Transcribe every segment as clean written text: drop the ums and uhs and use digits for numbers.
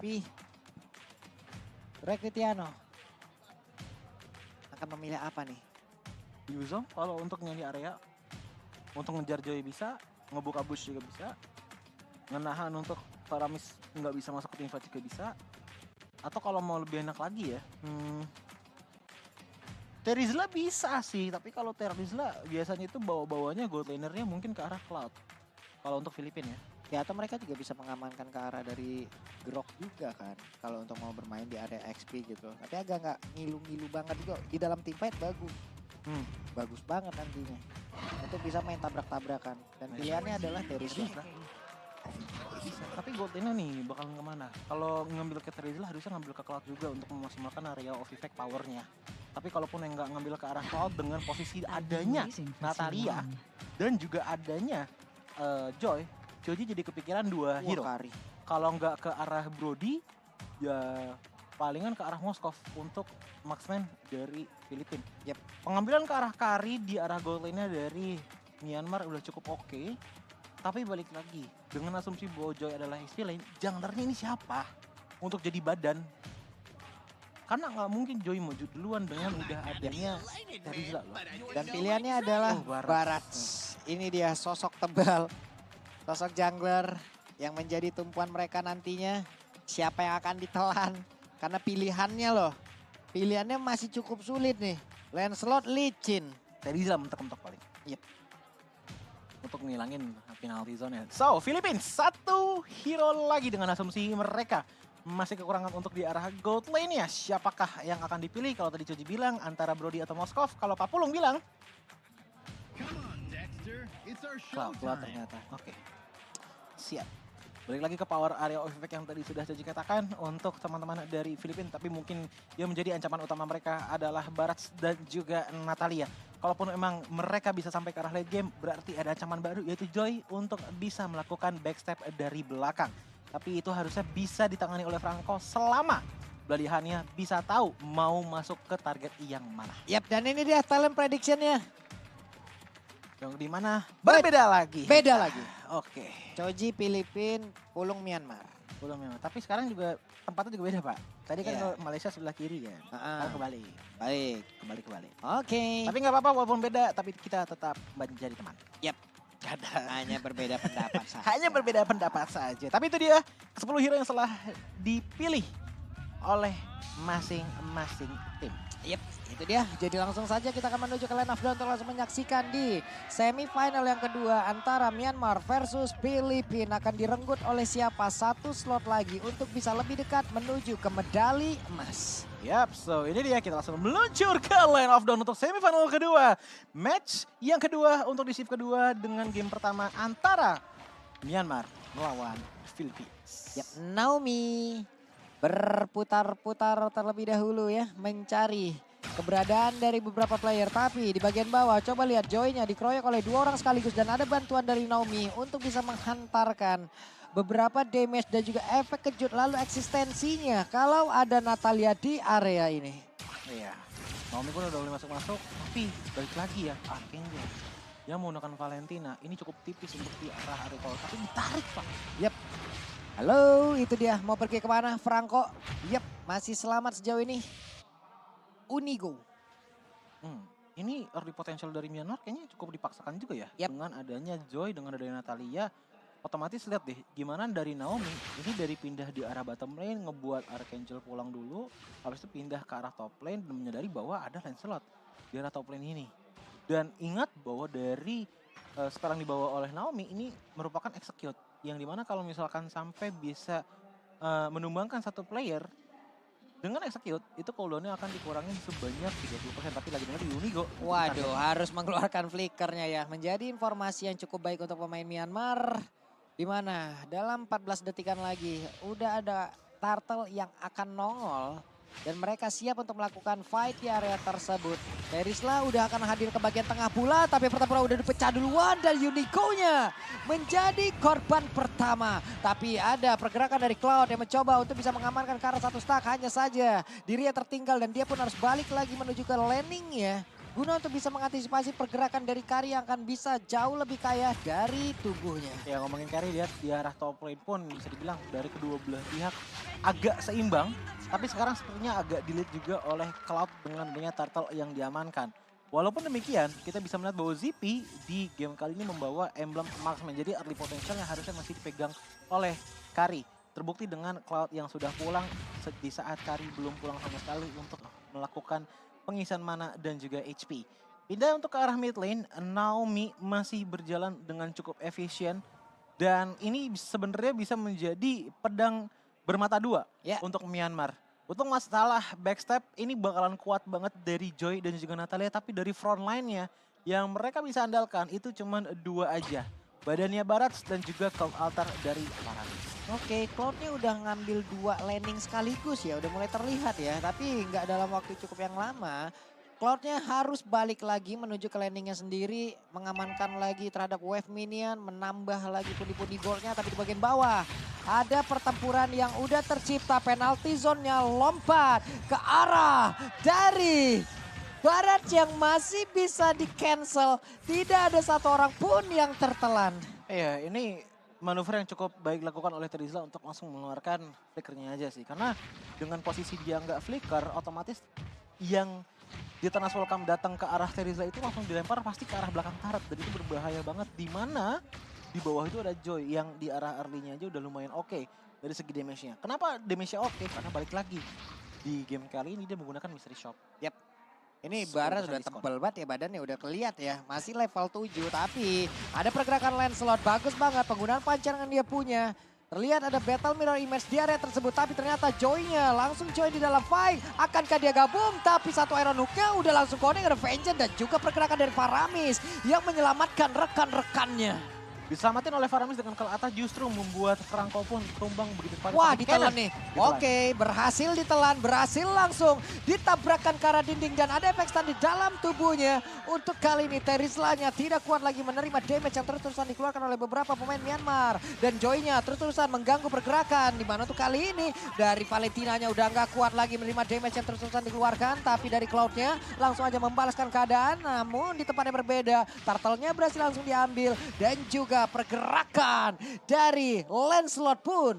Tapi Rekvitiano akan memilih apa nih? Yuzong kalau untuk yang di area, untuk ngejar Joy bisa, ngebuka bush juga bisa, ngenahan untuk Faramis nggak bisa masuk ke teamfight juga bisa. Atau kalau mau lebih enak lagi ya, Terizla bisa sih, tapi kalau Terizla biasanya itu bawa-bawanya gold lanernya mungkin ke arah Cloud. Kalau untuk Filipina ya. Ya atau mereka juga bisa mengamankan ke arah dari Grok juga kan. Kalau untuk mau bermain di area XP gitu. Tapi agak nggak ngilu-ngilu banget juga. Di dalam teamfight bagus. Bagus banget nantinya. Untuk bisa main tabrak-tabrakan. Dan pilihannya adalah Terizla. Bisa. Tapi gold laner nih bakal kemana? Kalau ngambil ke Terizla harusnya ngambil ke Cloud juga untuk memaksimalkan area of effect powernya. Tapi kalaupun yang nggak ngambil ke arah Cloud dengan posisi adanya Natalia dan juga adanya Joy jadi kepikiran dua hero. Kari. Kalau nggak ke arah Brody, ya palingan ke arah Moskov untuk marksman dari Filipina. Yep. Pengambilan ke arah Kari di arah gold lane-nya dari Myanmar udah cukup oke. Tapi balik lagi, dengan asumsi bahwa Joy adalah XP lane, junglernya ini siapa? Untuk jadi badan. Karena nggak mungkin Joy maju duluan dengan udah adanya Terizla loh. Dan pilihannya adalah Barats. Ini dia sosok tebal. Sosok jungler yang menjadi tumpuan mereka nantinya. Siapa yang akan ditelan? Karena pilihannya loh. Pilihannya masih cukup sulit nih. Lancelot, Lee Sin. Terizla mentok-mentok paling. Yep. Untuk ngilangin penalty zone-nya. So, Philippines satu hero lagi dengan asumsi mereka masih kekurangan untuk di arah gold lane-nya. Siapakah yang akan dipilih? Kalau tadi Coji bilang antara Brody atau Moskov. Kalau Pak Pulung bilang Cloud ternyata. Oke. Siap. Balik lagi ke power area of effect yang tadi sudah Coji katakan untuk teman-teman dari Filipina. Tapi mungkin yang menjadi ancaman utama mereka adalah Barats dan juga Natalia. Kalaupun memang mereka bisa sampai ke arah late game, berarti ada ancaman baru yaitu Joy untuk bisa melakukan backstep dari belakang. Tapi itu harusnya bisa ditangani oleh Franco selama Bloody-Hannya bisa tahu mau masuk ke target yang mana. Yap, dan ini dia talent prediction-nya. Yang dimana berbeda lagi. Beda lagi. Oke. Coji Filipina, Pulung Myanmar. Belum memang. Tapi sekarang juga tempatnya juga beda Pak. Tadi kan Iya. Malaysia sebelah kiri kan. Sekarang kembali. Baik. Kembali. Oke. Tapi nggak apa-apa walaupun beda. Tapi kita tetap menjadi teman. Yap. Hanya berbeda pendapat saja. Hanya berbeda pendapat saja. Tapi itu dia 10 hero yang telah dipilih oleh masing-masing tim. Yep, itu dia. Jadi langsung saja kita akan menuju ke line of down untuk langsung menyaksikan di semifinal yang kedua antara Myanmar versus Filipina. Akan direnggut oleh siapa? Satu slot lagi untuk bisa lebih dekat menuju ke medali emas. Yap, so ini dia kita langsung meluncur ke line of down untuk semifinal kedua. Match yang kedua untuk di shift kedua dengan game pertama antara Myanmar melawan Filipina. Yap, Naomi berputar-putar terlebih dahulu ya, mencari keberadaan dari beberapa player. Tapi di bagian bawah coba lihat Joy-nya dikeroyok oleh dua orang sekaligus dan ada bantuan dari Naomi untuk bisa menghantarkan beberapa damage dan juga efek kejut. Lalu eksistensinya kalau ada Natalia di area ini. Iya, Naomi pun udah boleh masuk-masuk, tapi balik lagi ya, Archangel yang menggunakan Valentina ini cukup tipis untuk di arah recall, tapi ditarik Pak. Yap. Halo, itu dia. Mau pergi kemana Franco? Yap, masih selamat sejauh ini. Unigo. Ini early potential dari Myanmar kayaknya cukup dipaksakan juga ya. Yap. Dengan adanya Joy, dengan adanya Natalia. Otomatis lihat deh gimana dari Naomi. Ini dari pindah di arah bottom lane, ngebuat Archangel pulang dulu. Habis itu pindah ke arah top lane dan menyadari bahwa ada Lancelot di arah top lane ini. Dan ingat bahwa dari sekarang dibawa oleh Naomi ini merupakan execute. Yang dimana kalau misalkan sampai bisa menumbangkan satu player dengan execute, itu cooldownnya akan dikurangin sebanyak 30%. Tapi lagi dengan di Unigo. Waduh, harus mengeluarkan flickernya ya. Menjadi informasi yang cukup baik untuk pemain Myanmar. Di mana dalam 14 detikan lagi udah ada turtle yang akan nongol. Dan mereka siap untuk melakukan fight di area tersebut. Terizla udah akan hadir ke bagian tengah pula. Tapi pertempuran udah dipecah duluan dan Unigo-nya menjadi korban pertama. Tapi ada pergerakan dari Cloud yang mencoba untuk bisa mengamankan ke arah satu stack. Hanya saja dirinya tertinggal dan dia pun harus balik lagi menuju ke landing ya. guna untuk bisa mengantisipasi pergerakan dari Kari yang akan bisa jauh lebih kaya dari tubuhnya. Ya ngomongin carry, lihat di arah top lane pun bisa dibilang dari kedua belah pihak agak seimbang. Tapi sekarang sepertinya agak di-lead juga oleh Cloud dengan adanya turtle yang diamankan. Walaupun demikian, kita bisa melihat bahwa ZP di game kali ini membawa emblem marksman. Jadi early potential yang harusnya masih dipegang oleh Kari. Terbukti dengan Cloud yang sudah pulang di saat Kari belum pulang sama sekali untuk melakukan pengisian mana dan juga HP. Pindah untuk ke arah mid lane, Naomi masih berjalan dengan cukup efisien. Dan ini sebenarnya bisa menjadi pedang bermata dua Ya. untuk Myanmar. Untuk masalah backstep ini bakalan kuat banget dari Joy dan juga Natalia. Tapi dari front line-nya yang mereka bisa andalkan itu cuma dua aja. Badannya Barats dan juga Cloud Altar dari Paramis. Oke, Cloud-nya udah ngambil 2 landing sekaligus ya, udah mulai terlihat ya. Tapi nggak dalam waktu cukup yang lama. Cloud-nya harus balik lagi menuju ke landingnya sendiri, mengamankan lagi terhadap wave minion, menambah lagi pundi-pundi goldnya. Tapi di bagian bawah ada pertempuran yang udah tercipta, penalty zone-nya lompat ke arah dari Barat yang masih bisa di-cancel. Tidak ada satu orang pun yang tertelan. Iya, ini manuver yang cukup baik dilakukan oleh Terizla untuk langsung mengeluarkan flickernya aja sih. Karena dengan posisi dia nggak flicker, otomatis yang di Eternal Welcome datang ke arah Terizla itu langsung dilempar pasti ke arah belakang turret. Dan itu berbahaya banget. Di mana di bawah itu ada Joy yang di arah early-nya aja udah lumayan oke dari segi damage-nya. Kenapa damage-nya oke? Karena balik lagi di game kali ini dia menggunakan Mystery Shop. Yap. Ini Super Barat bisa udah diskon. tebel banget ya badannya, udah keliat ya. Masih level 7 tapi ada pergerakan Lancelot, bagus banget penggunaan pancaran yang dia punya. Terlihat ada battle mirror image di area tersebut tapi ternyata Joy-nya langsung join di dalam fight. Akankah dia gabung? Tapi satu Iron Hook-nya udah langsung connect, ada Vengeance dan juga pergerakan dari Paramis yang menyelamatkan rekan-rekannya. Diselamatin oleh Faramis dengan Cloud Altar justru membuat Franco pun tumbang begitu cepat. Wah, Tapi ditelan Kenan nih. ditelan. Oke, berhasil ditelan, berhasil langsung ditabrakkan ke arah dinding dan ada efek stun di dalam tubuhnya. Untuk kali ini Terizla-nya tidak kuat lagi menerima damage yang terus-terusan dikeluarkan oleh beberapa pemain Myanmar. Dan Joy-nya terus-terusan mengganggu pergerakan. Dimana untuk kali ini dari Valentina-nya udah nggak kuat lagi menerima damage yang terus-terusan dikeluarkan. Tapi dari Cloud-nya langsung aja membalaskan keadaan. Namun di tempat yang berbeda, Turtle-nya berhasil langsung diambil. Dan juga pergerakan dari Lancelot pun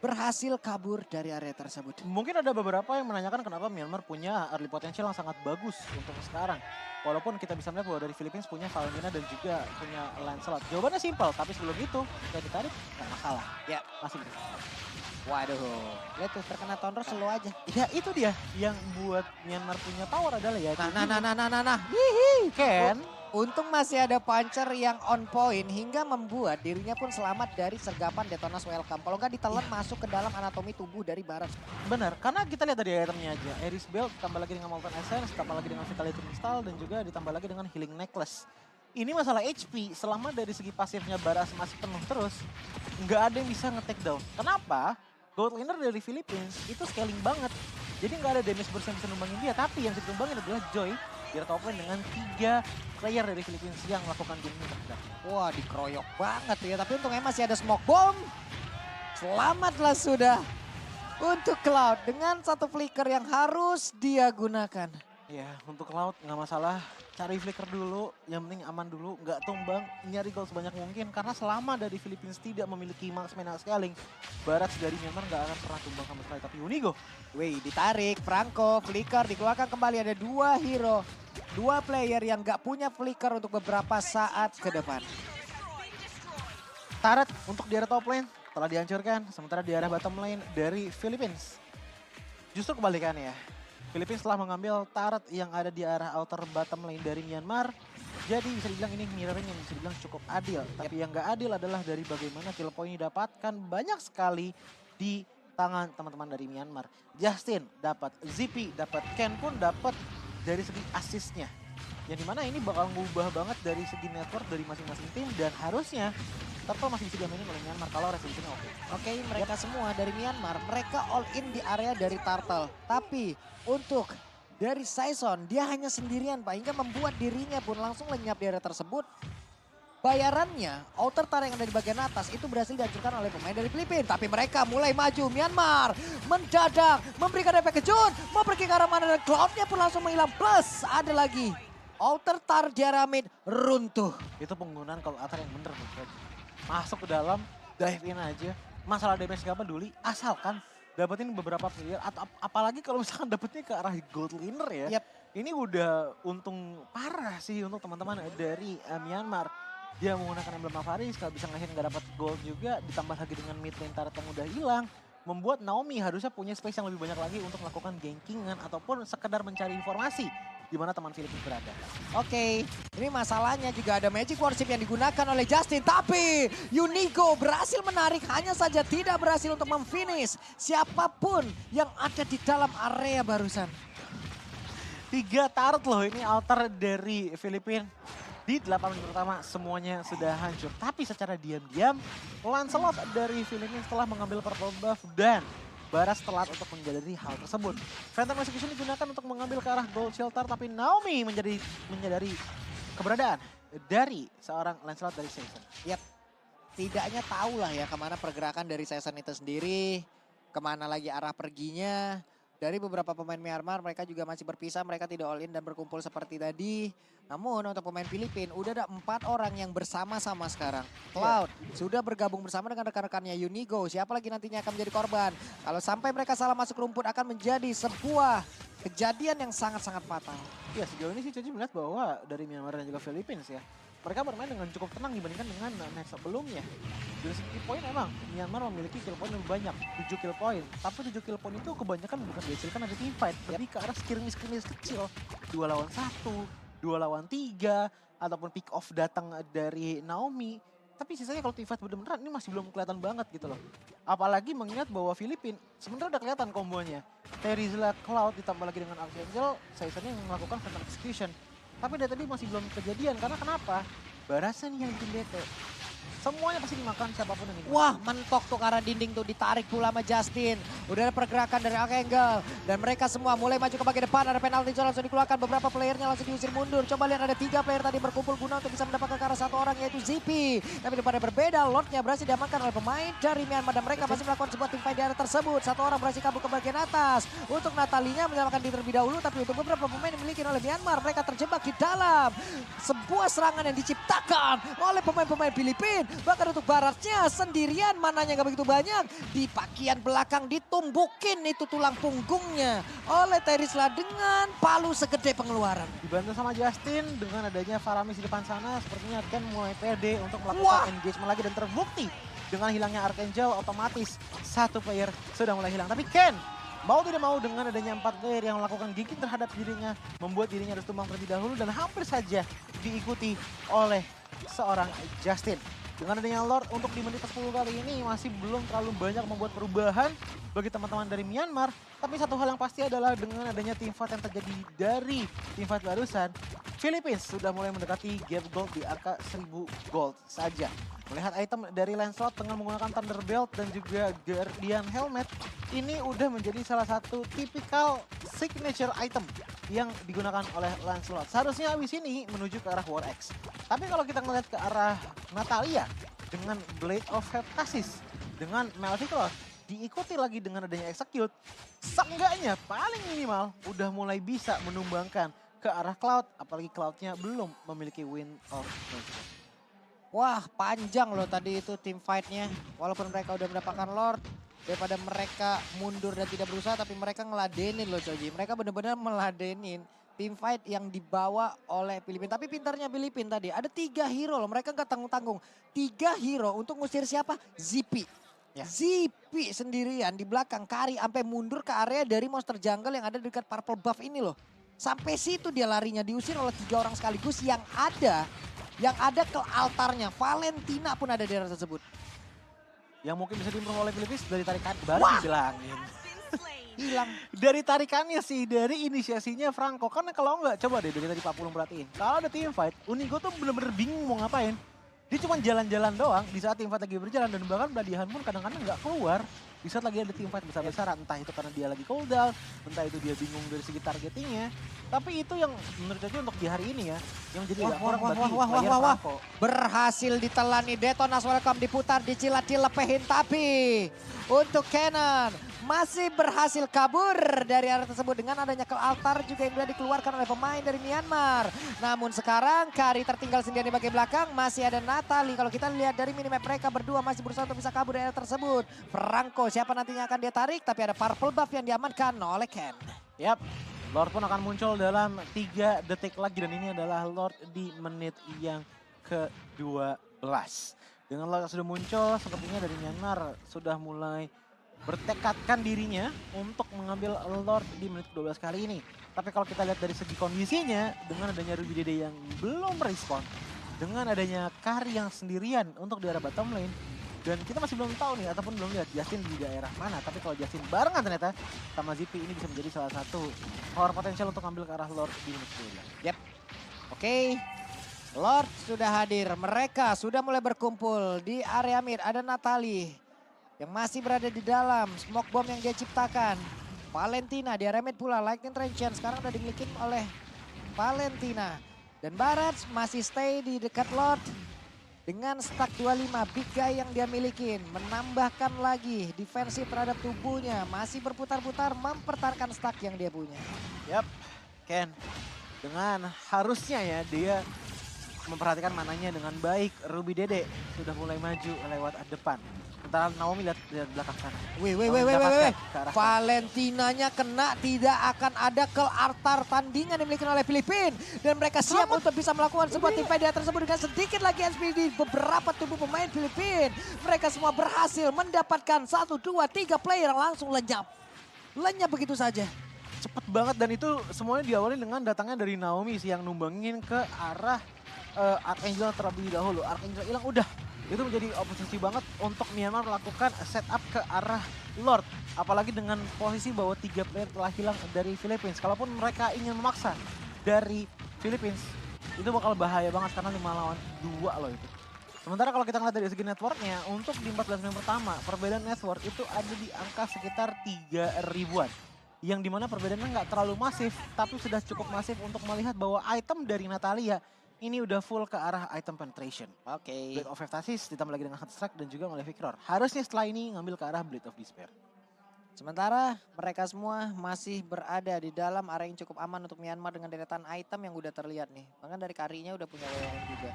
berhasil kabur dari area tersebut. Mungkin ada beberapa yang menanyakan kenapa Myanmar punya early potential yang sangat bagus untuk sekarang. Walaupun kita bisa melihat bahwa dari Philippines punya Valentina dan juga punya Lancelot. Jawabannya simpel, tapi sebelum itu kita ditarik nggak masalah. Ya. Masih bisa. Waduh, lihat tuh terkena Tonro slow aja. Ya itu dia yang buat Myanmar punya power adalah ya. Nah. Hihi. Ken. Untung masih ada puncher yang on point hingga membuat dirinya pun selamat dari sergapan Detonas Welcome. Kalau nggak ditelan masuk ke dalam anatomi tubuh dari Barat. Benar, karena kita lihat dari itemnya aja. Aris Belt tambah lagi dengan Molten Essence, tambah lagi dengan Vitality Crystal, dan juga ditambah lagi dengan Healing Necklace. Ini masalah HP, selama dari segi pasifnya Baras masih penuh terus, nggak ada yang bisa nge-take down. Kenapa? Gold laner dari Philippines itu scaling banget. Jadi nggak ada damage burst yang bisa numbangin dia, tapi yang bisa numbangin adalah Joy. Dia top lane dengan 3 player dari Philippines yang melakukan game ini. Wah, dikeroyok banget ya. Tapi untungnya masih ada smoke bomb. Selamatlah sudah untuk Cloud dengan satu flicker yang harus dia gunakan. Ya, untuk Cloud nggak masalah. Cari flicker dulu, yang penting aman dulu. Nggak tumbang, nyari gold sebanyak mungkin. Karena selama dari Philippines tidak memiliki marksman scaling, Barat dari Myanmar nggak akan pernah tumbang sama sekali. Tapi Unigo. Wih, ditarik, Franco, flicker, dikeluarkan kembali. Ada 2 hero, 2 player yang nggak punya flicker untuk beberapa saat ke depan. Turret untuk di arah top lane telah dihancurkan. Sementara di arah bottom lane dari Philippines. Justru kebalikannya ya. Philippines telah mengambil turret yang ada di arah outer bottom lane dari Myanmar. Jadi bisa dibilang ini mirroring yang bisa dibilang cukup adil. Tapi yang gak adil adalah dari bagaimana kill point didapatkan banyak sekali di tangan teman-teman dari Myanmar. Justin dapat, ZP dapat, Ken pun dapat dari segi asisnya. Yang dimana ini bakal ngubah banget dari segi network dari masing-masing tim. Dan harusnya Turtle masih bisa diamainin oleh Myanmar kalau resolusinya oke. Oke, mereka semua dari Myanmar, mereka all in di area dari Turtle. Tapi untuk dari Saison, dia hanya sendirian Pak. Hingga membuat dirinya pun langsung lenyap di area tersebut. bayarannya outer tar yang ada di bagian atas itu berhasil dihancurkan oleh pemain dari Filipina. Tapi mereka mulai maju. Myanmar mendadak memberikan efek kejut. Mau pergi ke arah mana dan Cloud-nya pun langsung menghilang. Plus ada lagi outer tar di area mid runtuh. Itu penggunaan kalau atar yang bener nih. Masuk ke dalam, dive in aja. Masalah damage gak peduli, asalkan dapetin beberapa player. Atau apalagi kalau misalkan dapetnya ke arah gold laner ya. Yep. Ini udah untung parah sih untuk teman-teman dari Myanmar. Dia menggunakan emblem Avaris, kalau bisa ngasih nggak dapat gold juga, ditambah lagi dengan mid lane turret yang udah hilang. Membuat Naomi harusnya punya space yang lebih banyak lagi untuk melakukan gankingan ataupun sekedar mencari informasi di mana teman Filipina berada. Oke, ini masalahnya juga ada Magic Worship yang digunakan oleh Justin. Tapi Unigo berhasil menarik, hanya saja tidak berhasil untuk memfinish siapapun yang ada di dalam area barusan. 3 turret loh ini altar dari Filipina. Di 8 menit pertama semuanya sudah hancur. Tapi secara diam-diam Lancelot dari Filipina setelah mengambil purple buff dan Baras telat untuk menyadari hal tersebut. Phantom Execution digunakan untuk mengambil ke arah gold shelter tapi Naomi menyadari keberadaan dari seorang Lancelot dari Season. Yap, tidaknya tahu lah ya kemana pergerakan dari Season itu sendiri, kemana lagi arah perginya. Dari beberapa pemain Myanmar mereka juga masih berpisah, mereka tidak all in dan berkumpul seperti tadi. Namun untuk pemain Filipina udah ada 4 orang yang bersama-sama sekarang. Cloud sudah bergabung bersama dengan rekan-rekannya Unigo. Siapa lagi nantinya akan menjadi korban? Kalau sampai mereka salah masuk rumput akan menjadi sebuah kejadian yang sangat-sangat fatal. Ya sejauh ini sih Coci melihat bahwa dari Myanmar dan juga Filipina ya. Mereka bermain dengan cukup tenang dibandingkan dengan match sebelumnya. Dari segi poin emang Myanmar memiliki kill point lebih banyak, 7 kill point. Tapi 7 kill point itu kebanyakan bukan dihasilkan dari team fight, lebih ke arah skirmish-skirmish kecil. 2 lawan 1, 2 lawan 3, ataupun pick off datang dari Naomi. Tapi sisanya kalau team fight bener-beneran ini masih belum kelihatan banget gitu loh. Apalagi mengingat bahwa Filipina sebenarnya udah kelihatan kombonya. Terizla Cloud ditambah lagi dengan Archangel, Season-nya yang melakukan Phantom Execution. Tapi dari tadi masih belum kejadian karena kenapa? Barasan yang bikin bete. Semuanya pasti dimakan siapapun yang ini. Wah, mentok tuh ke arah dinding tuh, ditarik pula sama Justin. Udah ada pergerakan dari Archangel. Dan mereka semua mulai maju ke bagian depan, ada penalti zone langsung dikeluarkan. Beberapa playernya langsung diusir mundur. Coba lihat ada 3 player tadi berkumpul guna untuk bisa mendapatkan ke arah 1 orang yaitu Zippy. Tapi daripada berbeda, Lordnya berhasil diamankan oleh pemain dari Myanmar. Dan mereka masih melakukan sebuah team fight di area tersebut. 1 orang berhasil kabur ke bagian atas. Untuk Natalinya menyalakan diri terlebih dahulu. Tapi untuk beberapa pemain yang dimiliki oleh Myanmar, mereka terjebak di dalam sebuah serangan yang diciptakan oleh pemain-pemain Filipina. Bahkan untuk baratnya sendirian, mananya gak begitu banyak. Di bagian belakang ditumbukin itu tulang punggungnya oleh Terizla dengan palu segede pengeluaran. Dibantu sama Justin dengan adanya Faramis di depan sana. Sepertinya Ken mulai pede untuk melakukan engagement lagi dan terbukti. Dengan hilangnya Archangel otomatis 1 player sudah mulai hilang. Tapi Ken mau tidak mau dengan adanya 4 player yang melakukan gigi terhadap dirinya. Membuat dirinya harus tumbang terlebih dahulu dan hampir saja diikuti oleh seorang Justin. Dengan adanya Lord untuk di menit 10 kali ini masih belum terlalu banyak membuat perubahan bagi teman-teman dari Myanmar. Tapi satu hal yang pasti adalah dengan adanya team fight yang terjadi dari team fight barusan, Filipina sudah mulai mendekati gap gold di angka 1000 gold saja. Melihat item dari Lancelot dengan menggunakan Thunderbelt dan juga Guardian Helmet, ini udah menjadi salah satu tipikal signature item yang digunakan oleh Lancelot. Seharusnya abis ini menuju ke arah War X. Tapi kalau kita ngeliat ke arah Natalia dengan Blade of Heptasis, dengan Maleficent, diikuti lagi dengan adanya Execute, seenggaknya paling minimal udah mulai bisa menumbangkan ke arah Cloud, apalagi Cloud-nya belum memiliki Wind of Nature. Wah, panjang loh tadi itu tim fight-nya. Walaupun mereka udah mendapatkan Lord, daripada mereka mundur dan tidak berusaha, tapi mereka ngeladenin loh Coji. Mereka benar-benar meladenin tim fight yang dibawa oleh Filipina. Tapi pintarnya Filipina tadi, ada 3 hero loh, mereka nggak tanggung-tanggung. 3 hero untuk ngusir siapa? Zippy. Ya. Zippy sendirian di belakang Kari sampai mundur ke area dari monster jungle yang ada di dekat purple buff ini loh. Sampai situ dia larinya, diusir oleh 3 orang sekaligus yang ada ke altarnya. Valentina pun ada di area tersebut. Yang mungkin bisa diimprove oleh Filipina dari tarikan baru dibilangin. Hilang. Dari tarikannya sih, dari inisiasinya Franco. Karena kalau enggak, coba deh dari tadi Pak Pulung perhatiin. Kalau ada team fight, Unigo tuh bener-bener bingung mau ngapain. Dia cuma jalan-jalan doang di saat tim fight lagi berjalan. Dan bahkan Bladihan pun kadang-kadang nggak keluar. di saat lagi ada team fight besar-besaran. Entah itu karena dia lagi cooldown, entah itu dia bingung dari segi targetingnya. Tapi itu yang menurut Jojo untuk di hari ini ya, yang menjadi agak kurang bagi player Franco. Berhasil ditelan nih Detonas Welcome, diputar, dicilat, dilepehin. Tapi untuk Kenan masih berhasil kabur dari area tersebut dengan adanya ke altar juga yang sudah dikeluarkan oleh pemain dari Myanmar. Namun sekarang Kari tertinggal sendiri di bagian belakang, masih ada Natali. Kalau kita lihat dari minimap mereka berdua masih berusaha untuk bisa kabur dari area tersebut. Franco siapa nantinya akan dia tarik, tapi ada purple buff yang diamankan oleh Ken. Yap, Lord pun akan muncul dalam 3 detik lagi dan ini adalah Lord di menit yang ke-12. Dengan Lord yang sudah muncul, sepertinya dari Myanmar sudah mulai bertekadkan dirinya untuk mengambil Lord di menit ke-12 kali ini. Tapi kalau kita lihat dari segi kondisinya, dengan adanya Ruby Dede yang belum merespon, dengan adanya Kari yang sendirian untuk di arah bottom lane, dan kita masih belum tahu nih, ataupun belum lihat Justin di daerah mana. Tapi kalau Justin barengan ternyata sama Zippy, ini bisa menjadi salah satu power potensial untuk ambil ke arah Lord di menit ke-12. Yap, oke. Lord sudah hadir, mereka sudah mulai berkumpul di area mid. Ada Natali yang masih berada di dalam smoke bomb yang dia ciptakan. Valentina di area mid pula, Lightning Transient sekarang udah dimiliki oleh Valentina. Dan Barats masih stay di dekat Lord dengan stack 25 big guy yang dia miliki. Menambahkan lagi defensif terhadap tubuhnya, masih berputar-putar mempertahankan stack yang dia punya. Yap, Ken dengan harusnya ya dia memperhatikan mananya dengan baik. Ruby Dede sudah mulai maju lewat depan. Sementara Naomi lihat belakang sana. Wih. Ke arah sana. Valentinanya kena, tidak akan ada ke altar tandingan dimiliki oleh Filipina. Dan mereka siap untuk bisa melakukan sebuah tim fight tersebut dengan sedikit lagi SP di beberapa tubuh pemain Filipina. Mereka semua berhasil mendapatkan 1, 2, 3 player yang langsung lenyap. Lenyap begitu saja. Cepet banget dan itu semuanya diawali dengan datangnya dari Naomi sih yang numbangin ke arah Archangel terlebih dahulu. Archangel hilang udah. Itu menjadi oposisi banget untuk Myanmar melakukan setup ke arah Lord. Apalagi dengan posisi bahwa 3 player telah hilang dari Philippines. Kalaupun mereka ingin memaksa dari Philippines, itu bakal bahaya banget karena 5 lawan 2 loh itu. Sementara kalau kita ngeliat dari segi networknya, untuk di 14 menit pertama, perbedaan network itu ada di angka sekitar 3 ribuan. Yang dimana perbedaannya nggak terlalu masif, tapi sudah cukup masif untuk melihat bahwa item dari Natalia ini udah full ke arah item penetration. Oke. Blade of Eptasis ditambah lagi dengan Strike dan juga oleh Victor. Harusnya setelah ini ngambil ke arah Blade of Despair. Sementara mereka semua masih berada di dalam area yang cukup aman untuk Myanmar dengan deretan item yang udah terlihat nih. Bahkan dari Karinya udah punya wewenang juga.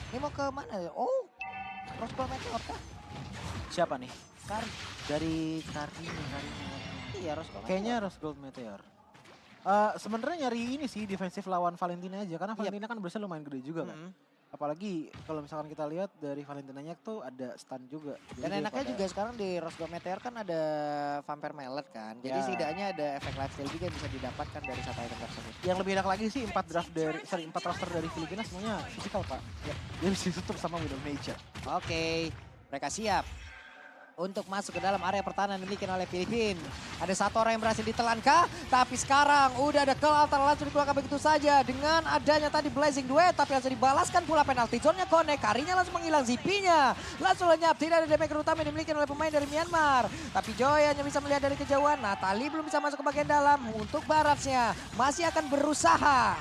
Ini mau ke mana? Oh, Roseball Meteor kah? Siapa nih? Kari. Dari Karinya. Iya, Roseball Meteor. Kayaknya Rose Gold Meteor. Sebenarnya nyari ini sih defensif lawan Valentina aja karena Valentina kan berasa lumayan gede juga kan. Apalagi kalau misalkan kita lihat dari Valentinanya tuh ada stun juga. Dan enaknya juga sekarang di Rose Gold Meteor kan ada Vampire Mallet kan. Jadi Ya. setidaknya ada efek lifesteal juga yang bisa didapatkan dari satu item tersebut. Yang lebih enak lagi sih 4 roster dari Filipina semuanya physical Pak. Ya. Dia bisa ditutup sama Widow Nature. Oke, mereka siap untuk masuk ke dalam area pertahanan dimiliki oleh Filipina. Ada satu orang yang berhasil ditelan kah? Tapi sekarang udah ada kill altar langsung dikeluarkan begitu saja. Dengan adanya tadi Blazing Duet, tapi langsung dibalaskan pula penalti zone-nya Connect. Karinya langsung menghilang, Zippy-nya langsung lenyap. Tidak ada damage utama yang dimiliki oleh pemain dari Myanmar. Tapi Joy hanya bisa melihat dari kejauhan. Natali belum bisa masuk ke bagian dalam. Untuk Baratsnya masih akan berusaha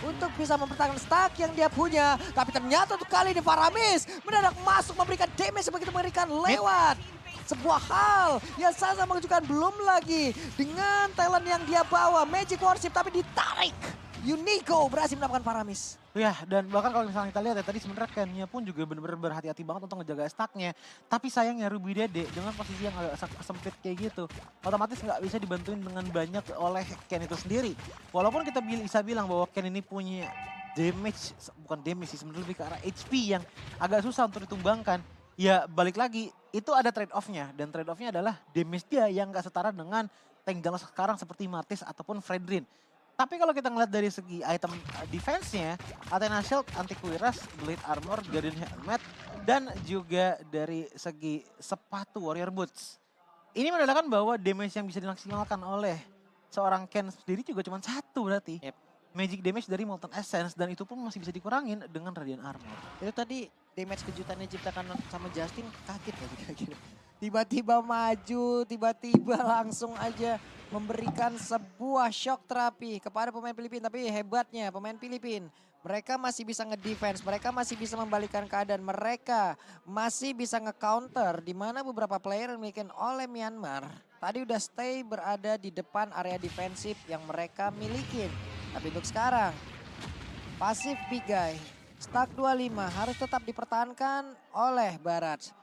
untuk bisa mempertahankan stack yang dia punya. Tapi ternyata untuk kali ini Faramis mendadak masuk memberikan damage begitu mengerikan lewat sebuah hal yang sangat mengejutkan. Belum lagi dengan talent yang dia bawa, Magic Worship, tapi ditarik. Unico berhasil mendapatkan Faramis. Ya, dan bahkan kalau misalnya kita lihat ya tadi sebenarnya Ken-nya pun juga benar-benar berhati-hati banget untuk ngejaga stacknya. Tapi sayangnya Ruby Dede dengan posisi yang agak sempit kayak gitu, otomatis nggak bisa dibantuin dengan banyak oleh Ken itu sendiri. Walaupun kita bisa bilang bahwa Ken ini punya damage, bukan damage sih, sebenarnya lebih ke arah HP yang agak susah untuk ditumbangkan. Ya balik lagi, itu ada trade off-nya. Dan trade off-nya adalah damage dia yang nggak setara dengan tank jungle sekarang seperti Martis ataupun Fredrin. Tapi kalau kita ngeliat dari segi item defense-nya, Athena Shield, Antiquiras, Blade Armor, Guardian Helmet, dan juga dari segi sepatu Warrior Boots. Ini menandakan bahwa damage yang bisa dimaksimalkan oleh seorang Ken sendiri juga cuma satu berarti. Yep. Magic damage dari Molten Essence, dan itu pun masih bisa dikurangin dengan Radiant Armor. Itu tadi damage kejutannya diciptakan sama Justin, kaget ya kira-kira. Tiba-tiba maju, tiba-tiba langsung aja memberikan sebuah shock terapi kepada pemain Filipina. Tapi hebatnya pemain Filipina, mereka masih bisa ngedefense, mereka masih bisa membalikan keadaan, mereka masih bisa nge-counter di mana beberapa player yang dimiliki oleh Myanmar tadi udah stay berada di depan area defensif yang mereka miliki. Tapi untuk sekarang, pasif Big Guy, stack 25 harus tetap dipertahankan oleh Barat.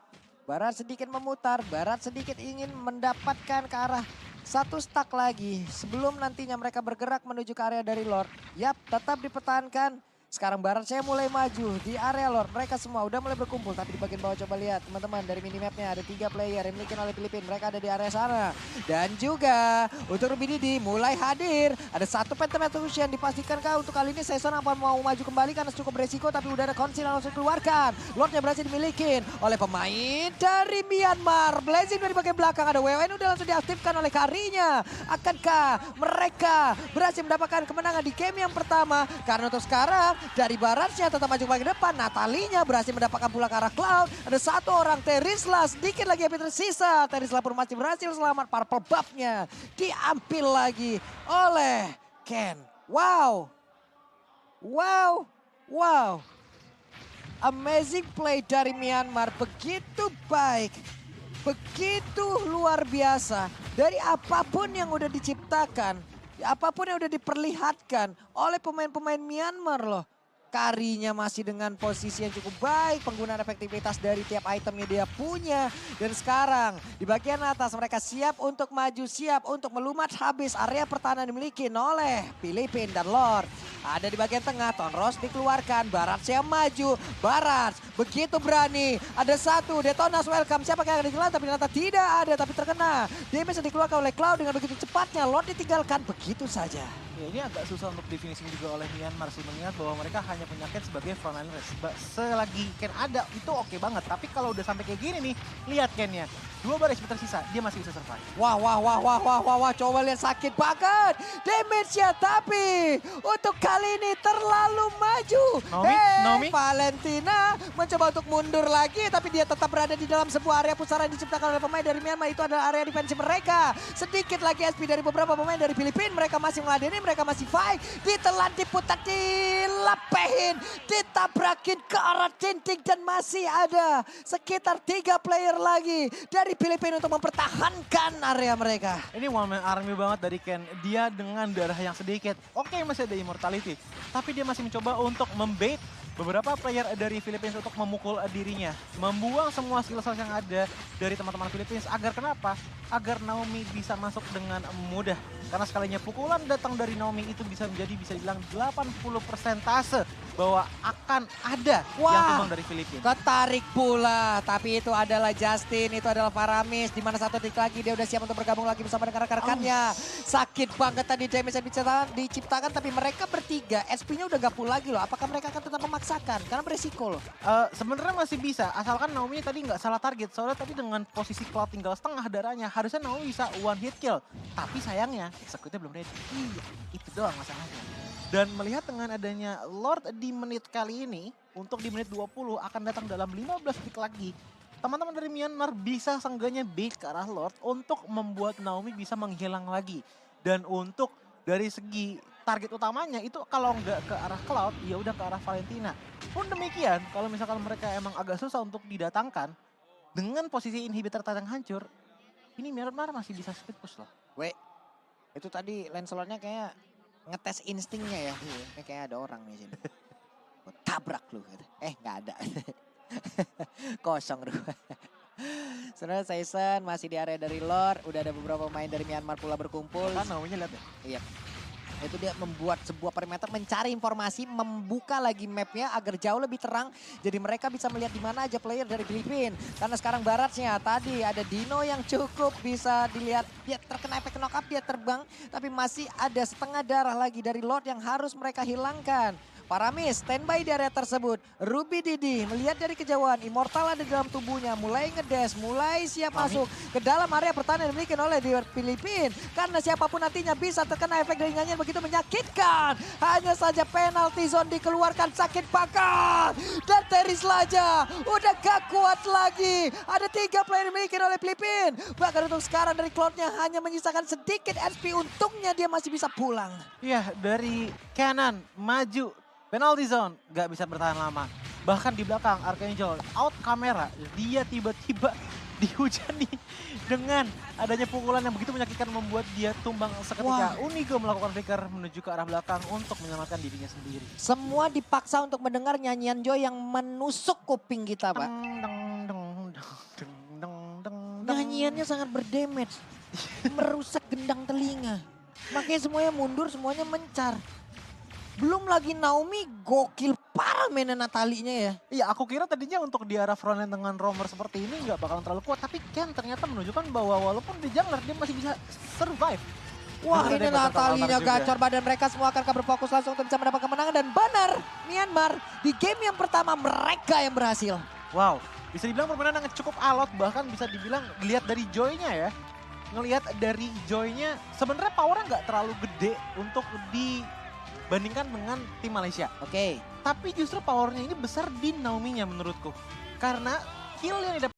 Barat sedikit memutar, Barat sedikit ingin mendapatkan ke arah satu stack lagi sebelum nantinya mereka bergerak menuju ke area dari Lord. Yap, tetap dipertahankan. Sekarang Barat saya mulai maju di area Lord. Mereka semua udah mulai berkumpul. Tapi di bagian bawah coba lihat teman-teman dari minimapnya ada 3 player yang dimiliki oleh Filipina. Mereka ada di area sana. Dan juga untuk Ruby Didi mulai hadir. Ada satu Pentametrus yang dipastikan untuk kali ini Season apa mau maju kembali karena cukup beresiko. Tapi udah ada Conceal yang langsung dikeluarkan. Lordnya berhasil dimiliki oleh pemain dari Myanmar. Blazing dari bagian belakang ada WWN udah langsung diaktifkan oleh Karinya. Akankah mereka berhasil mendapatkan kemenangan di game yang pertama? Karena untuk sekarang dari Baratnya tetap maju ke depan. Natalinya berhasil mendapatkan pula ke arah Cloud. Ada satu orang Terisla sedikit lagi yang tersisa. Terisla pun masih berhasil selamat. Purple buff-nya diambil lagi oleh Ken. Wow. Wow. Wow. Amazing play dari Myanmar. Begitu baik. Begitu luar biasa. Dari apapun yang udah diciptakan. Apapun yang udah diperlihatkan oleh pemain-pemain Myanmar loh. Karinya masih dengan posisi yang cukup baik. Penggunaan efektivitas dari tiap itemnya dia punya. Dan sekarang di bagian atas mereka siap untuk maju. Siap untuk melumat habis area pertahanan dimiliki oleh Filipina dan Lord. Ada di bagian tengah, Tonros dikeluarkan. Barat siap maju. Barat begitu berani. Ada satu, Detonas welcome. Siapa yang akan digelar tapi ternyata tidak ada. Tapi terkena. Damage yang dikeluarkan oleh Cloud dengan begitu cepatnya. Lord ditinggalkan begitu saja. Ya, ini agak susah untuk definisi juga oleh Myanmar sih, mengingat bahwa mereka hanya punya Ken sebagai frontliners. Selagi Ken ada itu oke banget, tapi kalau udah sampai kayak gini nih, lihat Kennya. 2 bar HP tersisa, dia masih bisa survive. Wah, coba lihat sakit banget damage-nya, tapi untuk kali ini terlalu maju. Naomi? Valentina mencoba untuk mundur lagi, tapi dia tetap berada di dalam sebuah area pusaran yang diciptakan oleh pemain dari Myanmar. Itu adalah area defensi mereka. Sedikit lagi SP dari beberapa pemain dari Filipina, mereka masih meladeni, mereka masih fight. Ditelan, diputar, dilepehin, ditabrakin ke arah dinding dan masih ada sekitar 3 player lagi dari Filipina untuk mempertahankan area mereka. Ini one man army banget dari Ken. Dia dengan darah yang sedikit. Oke, masih ada immortality. Tapi dia masih mencoba untuk membait beberapa player dari Filipina untuk memukul dirinya. Membuang semua skill set yang ada dari teman-teman Filipina. Agar kenapa? Agar Naomi bisa masuk dengan mudah. Karena sekalinya pukulan datang dari Naomi itu bisa dibilang 80% bahwa akan ada yang tumbang dari Filipina. Ketarik pula, tapi itu adalah Justin, itu adalah Paramis. Di mana satu detik lagi dia udah siap untuk bergabung lagi bersama dengan rekan-rekannya. Sakit banget tadi damage yang diciptakan, tapi mereka bertiga SP-nya udah gak full lagi loh. Apakah mereka akan tetap memaksakan? Karena beresiko loh. Sebenarnya masih bisa, asalkan Naomi tadi nggak salah target. Soalnya tadi dengan posisi Cloud tinggal setengah darahnya, harusnya Naomi bisa one hit kill. Tapi sayangnya, execute-nya belum ready. Iya, itu doang masalahnya. Dan melihat dengan adanya Lord di menit kali ini, untuk di menit 20 akan datang dalam 15 detik lagi. Teman-teman dari Myanmar bisa seenggaknya bait ke arah Lord untuk membuat Naomi bisa menghilang lagi. Dan untuk dari segi target utamanya itu kalau nggak ke arah Cloud, ya udah ke arah Valentina. Pun demikian, kalau misalkan mereka emang agak susah untuk didatangkan, dengan posisi inhibitor yang hancur, ini Myanmar masih bisa speed push loh. Itu tadi Lancelotnya kayak ngetes instingnya ya. Ini kayak ada orang di sini. Gua tabrak lu. Nggak ada. Kosong dulu. Sebenarnya Season masih di area dari Lord. Udah ada beberapa pemain dari Myanmar pula berkumpul. Kan namanya lihat ya. Iya. Itu dia membuat sebuah perimeter, mencari informasi, membuka lagi mapnya agar jauh lebih terang. Jadi mereka bisa melihat di mana aja player dari Filipina. Karena sekarang Baratnya tadi ada Dino yang cukup bisa dilihat. Dia terkena efek knock up, dia terbang. Tapi masih ada setengah darah lagi dari Lord yang harus mereka hilangkan. Paramis standby di area tersebut. Ruby Didi melihat dari kejauhan. Immortal ada di dalam tubuhnya. Mulai ngedes, mulai siap masuk ke dalam area pertahanan yang dimiliki oleh di Filipina. Karena siapapun nantinya bisa terkena efek dari nyanyian begitu menyakitkan. Hanya saja penalty zone dikeluarkan, sakit banget. Dan Teris Laja udah gak kuat lagi. Ada 3 player yang dimiliki oleh Filipina. Bahkan untuk sekarang dari Cloud-nya hanya menyisakan sedikit SP. Untungnya dia masih bisa pulang. Iya, dari kanan maju penalty zone gak bisa bertahan lama. Bahkan di belakang Archangel out kamera, dia tiba-tiba dihujani dengan adanya pukulan yang begitu menyakitkan membuat dia tumbang seketika. Unigo melakukan flicker menuju ke arah belakang untuk menyelamatkan dirinya sendiri. Semua dipaksa untuk mendengar nyanyian Joy yang menusuk kuping kita, Pak. Nyanyiannya sangat berdamage, merusak gendang telinga. Makanya semuanya mundur, semuanya mencar. Belum lagi Naomi gokil parah mainan Natalinya ya. Iya, aku kira tadinya untuk di arah frontline dengan roamer seperti ini nggak bakalan terlalu kuat. Tapi Ken ternyata menunjukkan bahwa walaupun di jungler dia masih bisa survive. Wah, Dan ini ada Natalinya juga. gacor, badan mereka semua akan berfokus langsung untuk bisa mendapat kemenangan. Dan benar, Myanmar di game yang pertama mereka yang berhasil. Wow, bisa dibilang permainan yang cukup alot. Bahkan bisa dibilang lihat dari Joy-nya ya. Ngelihat dari Joy-nya sebenarnya powernya nggak terlalu gede untuk dibandingkan dengan tim Malaysia. Oke. Tapi justru powernya ini besar di Naomi-nya menurutku. Karena kill yang didapat